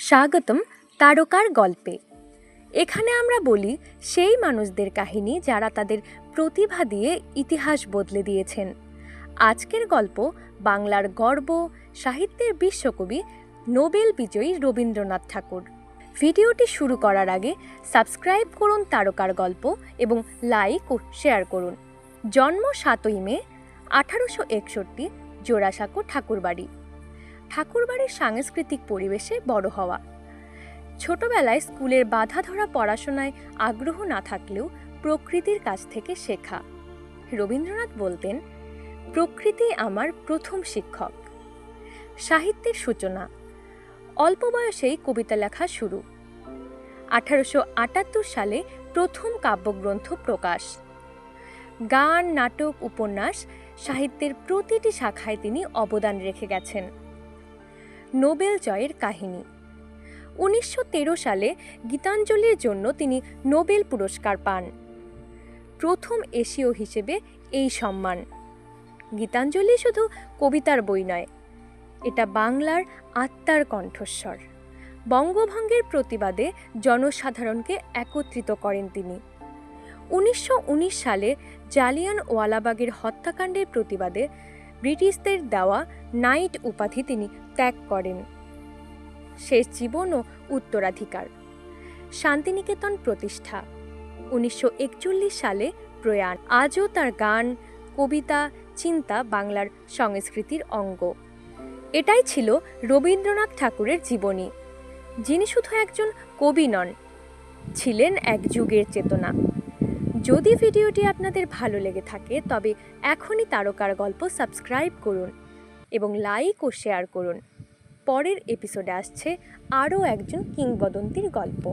স্বাগতম তারকার গল্পে। এখানে আমরা বলি সেই মানুষদের কাহিনী যারা তাদের প্রতিভা দিয়ে ইতিহাস বদলে দিয়েছেন। আজকের গল্প বাংলার গর্ব, সাহিত্যের বিশ্বকবি, নোবেল বিজয়ী রবীন্দ্রনাথ ঠাকুর। ভিডিওটি শুরু করার আগে সাবস্ক্রাইব করুন তারকার গল্প এবং লাইক ও শেয়ার করুন। জন্ম 7ই মে 1861, জোড়াসাঁকো ঠাকুরবাড়ি। ঠাকুরবাড়ির সাংস্কৃতিক পরিবেশে বড় হওয়া। ছোটবেলায় স্কুলের বাধা ধরা পড়াশোনায় আগ্রহ না থাকলেও প্রকৃতির কাছ থেকে শেখা। রবীন্দ্রনাথ বলতেন, প্রকৃতি আমার প্রথম শিক্ষক। সাহিত্যের সূচনা। অল্প বয়সেই কবিতা লেখা শুরু। 1878 সালে প্রথম কাব্যগ্রন্থ প্রকাশ। গান, নাটক, উপন্যাস, সাহিত্যের প্রতিটি শাখায় তিনি অবদান রেখে গেছেন। নোবেল জয়ের কাহিনী। 1913 সালে গীতাঞ্জলির জন্য তিনি নোবেল পুরস্কার পান। প্রথম এশীয় হিসেবে এই সম্মান। গীতাঞ্জলি শুধু কবিতার বই নয়, এটা বাংলার আত্মার কণ্ঠস্বর। বঙ্গভঙ্গের প্রতিবাদে জনসাধারণকে একত্রিত করেন তিনি। 1919 সালে জালিয়ানওয়ালাবাগের হত্যাকাণ্ডের প্রতিবাদে ব্রিটিশদের দেওয়া নাইট উপাধি তিনি ত্যাগ করেন। শেষ জীবন ও উত্তরাধিকার। শান্তিনিকেতন প্রতিষ্ঠা। 1941 সালে প্রয়াণ। আজও তার গান, কবিতা, চিন্তা বাংলার সংস্কৃতির অঙ্গ। এটাই ছিল রবীন্দ্রনাথ ঠাকুরের জীবনী, যিনি শুধু একজন কবি নন, ছিলেন এক যুগের চেতনা। যদি ভিডিওটি আপনাদের ভালো লেগে থাকে তবে এখনই তারকার গল্প সাবস্ক্রাইব করুন এবং লাইক ও শেয়ার করুন। পরের এপিসোডে আসছে আরও একজন কিংবদন্তির গল্প।